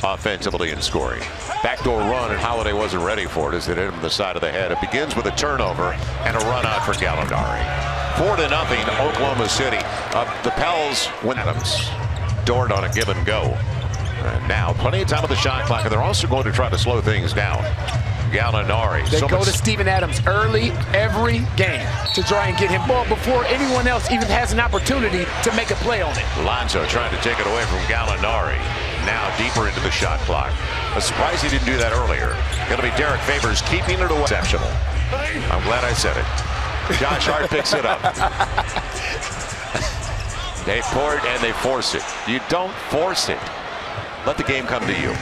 offensively in scoring. Backdoor run, and Holiday wasn't ready for it as it hit him in the side of the head. It begins with a turnover and a run out for Gallinari. 4-0, Oklahoma City. The Pels win. Adams. Dort on a give and go. And now plenty of time on the shot clock, and they're also going to try to slow things down. Gallinari. They go to Steven Adams early every game to try and get him ball before anyone else even has an opportunity to make a play on it. Lonzo trying to take it away from Gallinari. Now deeper into the shot clock. I'm surprised he didn't do that earlier. Going to be Derek Favors keeping it away. Exceptional. I'm glad I said it. Josh Hart picks it up. They pour it and they force it. You don't force it. Let the game come to you.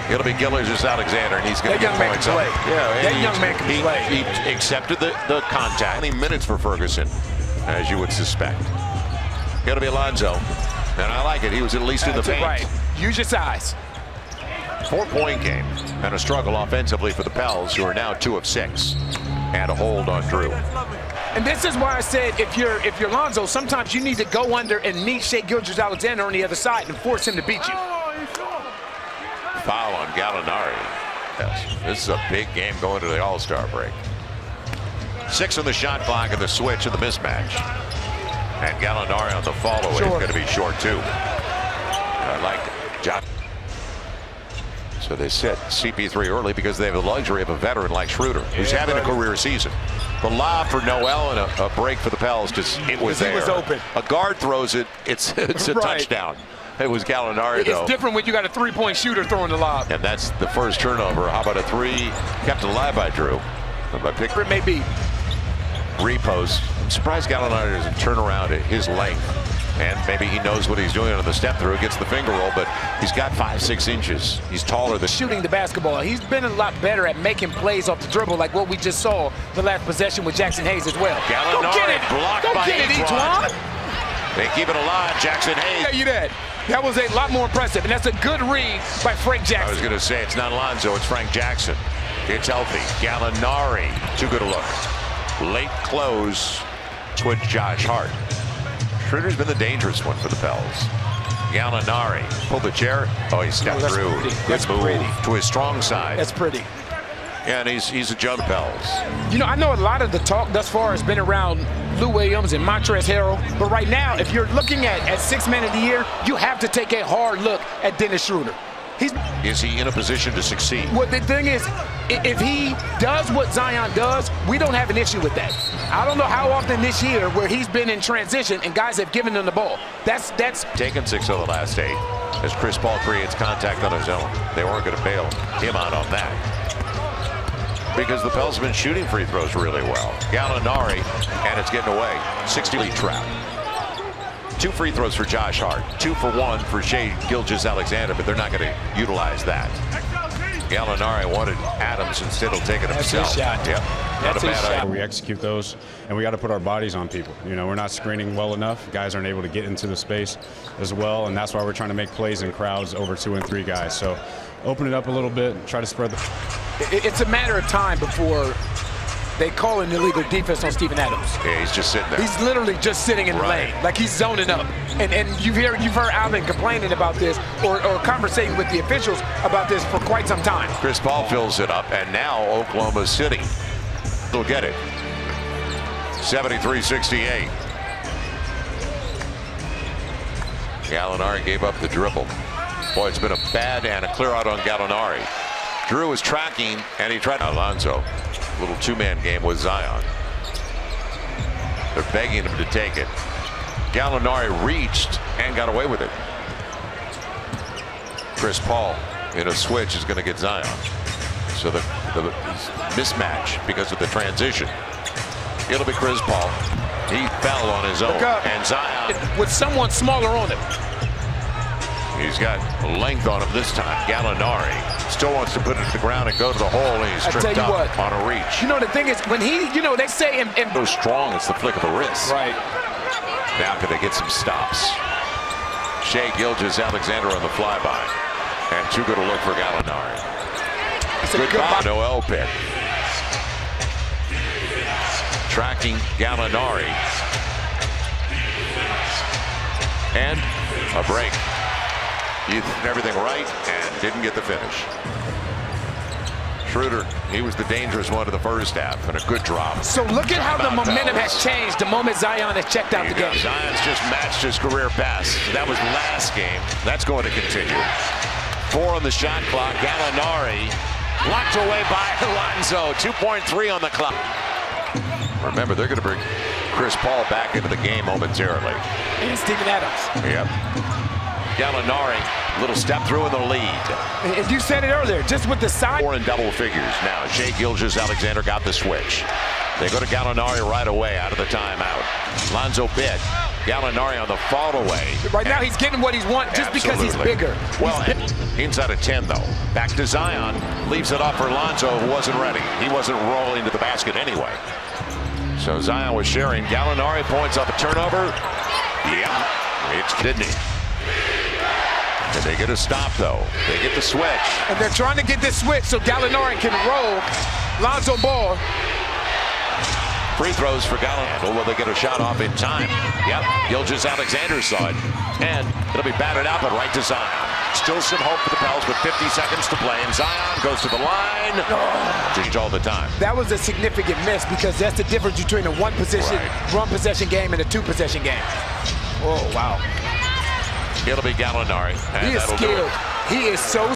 It'll be Gilgeous-Alexander, and he's going to get points up. Yeah, that young man can play. He accepted the contact. 20 minutes for Ferguson, as you would suspect. It'll be Alonzo, and I like it. He was at least in the paint. Right. Use your size. 4-point game, and a struggle offensively for the Pels, who are now 2 of 6, and a hold on Drew. And this is why I said if you're Lonzo, sometimes you need to go under and meet Shai Gilgeous-Alexander on the other side and force him to beat you. Foul on Gallinari. Yes, this is a big game going to the All-Star break. 6 on the shot clock and the switch and the mismatch. And Gallinari on the follow is going to be short too. I like it. So they sit CP3 early because they have the luxury of a veteran like Schroeder, who's having a career season. The lob for Noel and a break for the Pels because it was there. He was open. A guard throws it. It's a touchdown. It was Gallinari, though. It's different when you got a three-point shooter throwing the lob. And that's the first turnover. How about a 3 kept alive by Drew? By Pickford. It may be. Repost. I'm surprised Gallinari doesn't turn around at his length. And maybe he knows what he's doing on the step through. Gets the finger roll, but he's got 5-6 inches. He's taller than shooting the basketball. He's been a lot better at making plays off the dribble, like what we just saw the last possession with Jackson Hayes as well. Gallinari Go get it. blocked Go by get it, Ejuan. They keep it alive. Jackson Hayes. Yeah, you did. That was a lot more impressive, and that's a good read by Frank Jackson. I was going to say it's not Alonzo, it's Frank Jackson. It's healthy. Gallinari, too good a look. Late close with Josh Hart. Schroeder's been the dangerous one for the Pels. Gallinari pulled the chair. Oh, he stepped through. That's good move pretty. To his strong side. That's pretty. Yeah, and he's a jump Pels. You know, I know a lot of the talk thus far has been around Lou Williams and Montrezl Harrell, but right now, if you're looking at 6 men of the year, you have to take a hard look at Dennis Schroeder. Is he in a position to succeed? Well, the thing is, if he does what Zion does, we don't have an issue with that. I don't know how often this year where he's been in transition and guys have given him the ball. That's taken 6 of the last 8 as Chris Paul creates contact on his own. They weren't going to bail him out on that, because the Pels have been shooting free throws really well. Gallinari, and it's getting away. 60 lead trap. 2 free throws for Josh Hart. 2 for 1 for Shai Gilgeous-Alexander, but they're not going to utilize that. Gallinari wanted Adams, instead he'll take it himself. That's his shot. Yep. Not a bad idea. We execute those, and we got to put our bodies on people. You know, we're not screening well enough. Guys aren't able to get into the space as well, and that's why we're trying to make plays in crowds over 2 and 3 guys. So open it up a little bit, try to spread the... It's a matter of time before they call an illegal defense on Steven Adams. Yeah, he's just sitting there. He's literally just sitting in the lane, like he's zoning up. And you've heard Alvin complaining about this or conversating with the officials about this for quite some time. Chris Paul fills it up, and now Oklahoma City will get it. 73-68. Gallinari gave up the dribble. Boy, it's been a bad and a clear out on Gallinari. Drew was tracking, and he tried. Alonzo, little 2-man game with Zion. They're begging him to take it. Gallinari reached and got away with it. Chris Paul in a switch is going to get Zion. So the mismatch because of the transition. It'll be Chris Paul. He fell on his own, and Zion with someone smaller on him. He's got length on him this time. Gallinari still wants to put it to the ground and go to the hole, and he's tripped up on a reach. You know, the thing is, when he, you know, they say so strong, it's the flick of the wrist. Right. Now can they get some stops? Shai Gilgeous-Alexander on the flyby. And too good a look for Gallinari. It's a good Noel pick. Tracking Gallinari. And a break. He did everything right and didn't get the finish. Schroeder, he was the dangerous one of the first half, and a good drop. So look at how the momentum has changed the moment Zion has checked out the game. Zion's just matched his career best. That was last game. That's going to continue. 4 on the shot clock. Gallinari blocked away by Alonzo. 2.3 on the clock. Remember, they're going to bring Chris Paul back into the game momentarily. And Steven Adams. Yep. Gallinari, little step through in the lead. And you said it earlier, just with the side. 4 in double figures now. Shai Gilgeous-Alexander got the switch. They go to Gallinari right away out of the timeout. Lonzo bid. Gallinari on the fall away. Right now he's getting what he's want just because he's bigger. Well, inside of 10 though. Back to Zion. Leaves it off for Lonzo, who wasn't ready. He wasn't rolling to the basket anyway. So Zion was sharing. Gallinari points up a turnover. Yeah, it's didn't he? And they get a stop though. They get the switch. And they're trying to get this switch so Gallinari can roll. Lonzo Ball. Free throws for Gallinari. Will they get a shot off in time? Yep. Gilgeous-Alexander saw it. And it'll be batted out, but right to Zion. Still some hope for the Pels with 50 seconds to play. And Zion goes to the line. Just all the time. That was a significant miss because that's the difference between a one possession game and a 2-possession game. Oh, wow. It'll be Gallinari. He is skilled. He is so